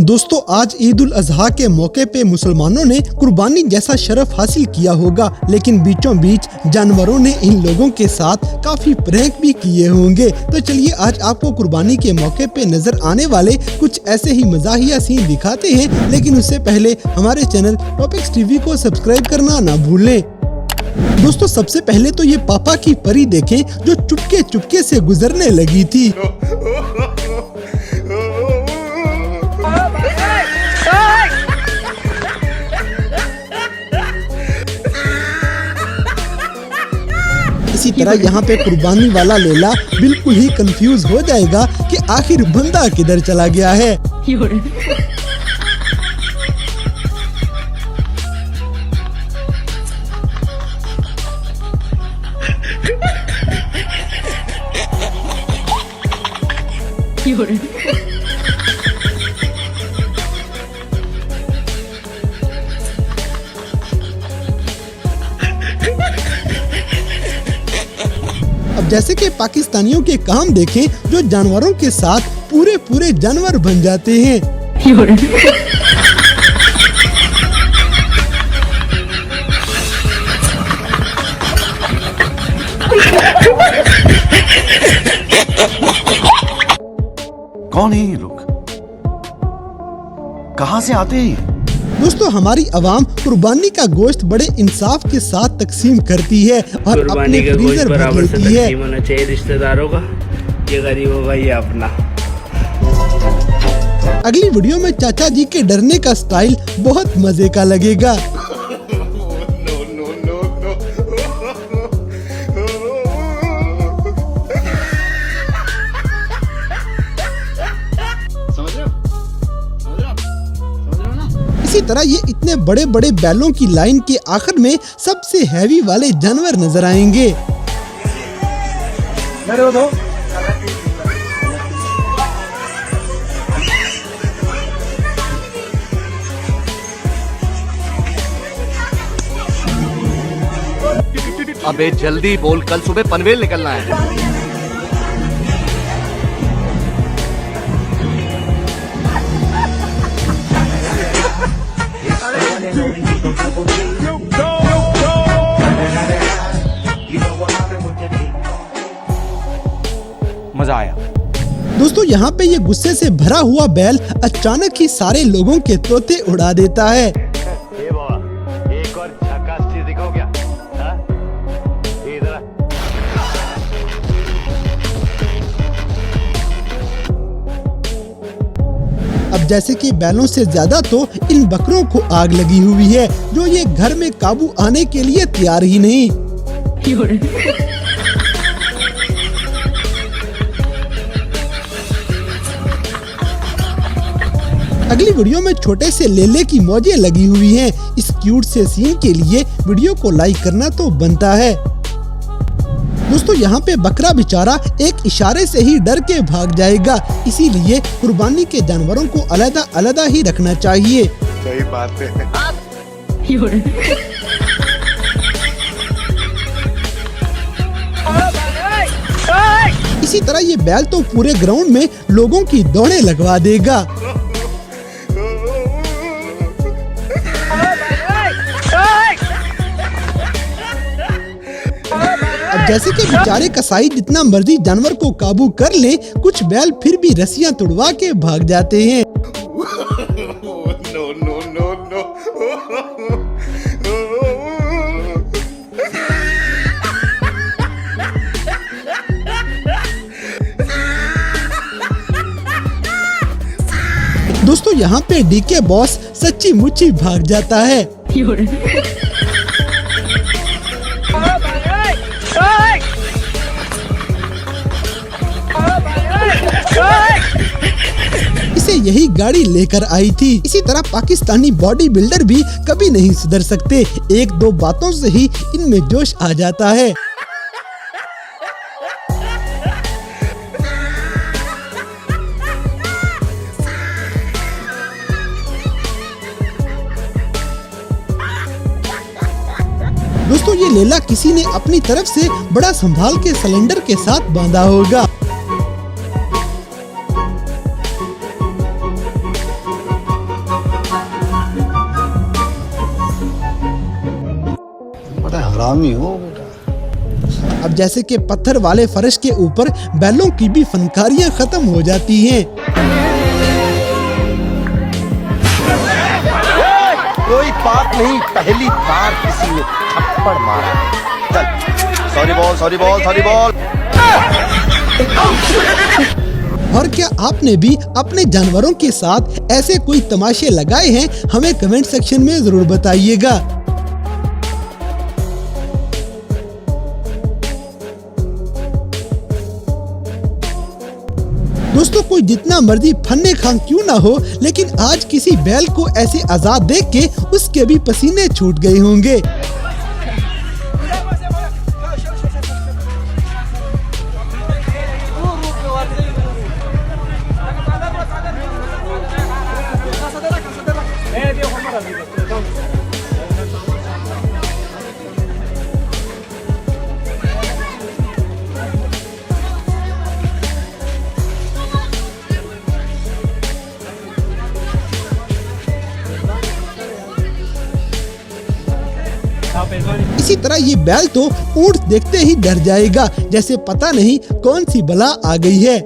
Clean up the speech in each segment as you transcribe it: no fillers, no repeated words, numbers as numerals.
दोस्तों आज ईद उल अजहा के मौके पे मुसलमानों ने कुर्बानी जैसा शरफ हासिल किया होगा, लेकिन बीचों बीच जानवरों ने इन लोगों के साथ काफी प्रैंक भी किए होंगे। तो चलिए आज आपको कुर्बानी के मौके पे नजर आने वाले कुछ ऐसे ही मजाहिया सीन दिखाते हैं, लेकिन उससे पहले हमारे चैनल टॉपिक्स टीवी को सब्सक्राइब करना ना भूलें। दोस्तों सबसे पहले तो ये पापा की परी देखें जो चुपके चुपके से गुजरने लगी थी। इसी तरह यहाँ पे कुर्बानी वाला लेला बिल्कुल ही कंफ्यूज हो जाएगा कि आखिर बंदा किधर चला गया है। अब जैसे कि पाकिस्तानियों के काम देखें जो जानवरों के साथ पूरे पूरे जानवर बन जाते हैं। कौन है ये लोग? कहां से आते हैं? दोस्तों हमारी आवाम कुर्बानी का गोश्त बड़े इंसाफ के साथ तकसीम करती है और अपने फ्रीजर भर लेती है। होना चाहिए रिश्तेदारों का, ये गरीबों का ये अपना। अगली वीडियो में चाचा जी के डरने का स्टाइल बहुत मजे का लगेगा। इसी तरह ये इतने बड़े बड़े बैलों की लाइन के आखिर में सबसे हैवी वाले जानवर नजर आएंगे। अबे जल्दी बोल, कल सुबह पनवेल निकलना है। मजा आया। दोस्तों यहाँ पे ये गुस्से से भरा हुआ बैल अचानक ही सारे लोगों के तोते उड़ा देता है। ए बाबा, एक और झकास चीज दिखाओ क्या? इधर अब जैसे कि बैलों से ज्यादा तो इन बकरों को आग लगी हुई है, जो ये घर में काबू आने के लिए तैयार ही नहीं। अगली वीडियो में छोटे से लेले की मौजें लगी हुई हैं। इस क्यूट से सीन के लिए वीडियो को लाइक करना तो बनता है। दोस्तों यहाँ पे बकरा बेचारा एक इशारे से ही डर के भाग जाएगा, इसीलिए कुर्बानी के जानवरों को अलग अलग ही रखना चाहिए। सही बात है। इसी तरह ये बैल तो पूरे ग्राउंड में लोगों की दौड़ें लगवा देगा। अब जैसे कि बेचारे कसाई जितना मर्जी जानवर को काबू कर ले, कुछ बैल फिर भी रस्सियां तुड़वा के भाग जाते हैं। No no no no. दोस्तों यहाँ पे डीके बॉस सच्ची मुच्ची भाग जाता है। इसे यही गाड़ी लेकर आई थी। इसी तरह पाकिस्तानी बॉडी बिल्डर भी कभी नहीं सुधर सकते, एक दो बातों से ही इनमें जोश आ जाता है। दोस्तों ये लेला किसी ने अपनी तरफ से बड़ा संभाल के सिलेंडर के साथ बांधा होगा। हरामी हो बेटा। अब जैसे कि पत्थर वाले फर्श के ऊपर बैलों की भी फनकारियां खत्म हो जाती हैं। कोई बात नहीं, पहली बार किसी ने थप्पड़ मारा है। चल, सॉरी बॉल। और क्या आपने भी अपने जानवरों के साथ ऐसे कोई तमाशे लगाए हैं? हमें कमेंट सेक्शन में जरूर बताइएगा। दोस्तों, कोई जितना मर्जी फन्ने खां क्यों ना हो, लेकिन आज किसी बैल को ऐसे आजाद देख के उसके भी पसीने छूट गए होंगे। इसी तरह ये बैल तो ऊंट देखते ही डर जाएगा, जैसे पता नहीं कौन सी बला आ गई है।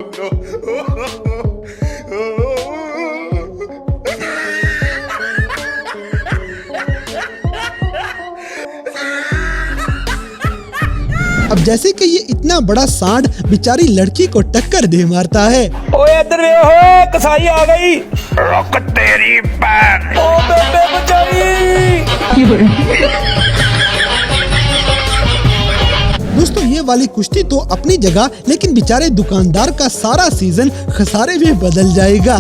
अब जैसे कि ये इतना बड़ा सांड बेचारी लड़की को टक्कर दे मारता है। ओए इधर हो, कसाई आ गई। रुक तेरी बैन। ओ बेबे बचाई। दोस्तों, ये वाली कुश्ती तो अपनी जगह, लेकिन बेचारे दुकानदार का सारा सीजन खसारे में बदल जाएगा।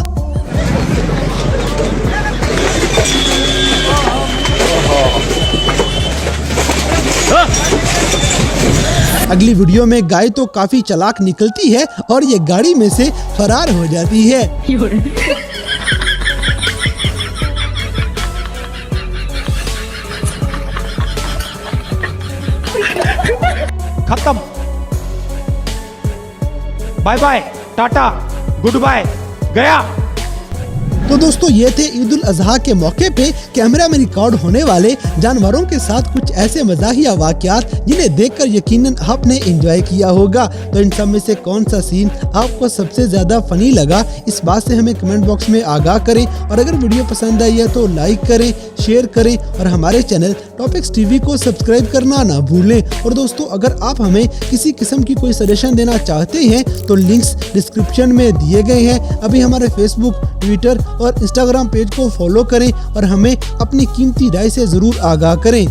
अगली वीडियो में गाय तो काफी चालाक निकलती है और ये गाड़ी में से फरार हो जाती है। खत्म, bye bye, tata, goodbye, गया। तो दोस्तों, ये थे ईद उल अजहा के मौके पे कैमरा में रिकॉर्ड होने वाले जानवरों के साथ कुछ ऐसे मजाहिया वाकयात जिन्हें देखकर यकीनन आपने एंजॉय किया होगा। तो इन सब में से कौन सा सीन आपको सबसे ज्यादा फनी लगा, इस बात से हमें कमेंट बॉक्स में आगाह करें। और अगर वीडियो पसंद आई है तो लाइक करें, शेयर करें और हमारे चैनल टॉपिक्स टीवी को सब्सक्राइब करना ना भूलें। और दोस्तों, अगर आप हमें किसी किस्म की कोई सजेशन देना चाहते हैं तो लिंक्स डिस्क्रिप्शन में दिए गए हैं। अभी हमारे फेसबुक, ट्विटर और इंस्टाग्राम पेज को फॉलो करें और हमें अपनी कीमती राय से जरूर आगाह करें।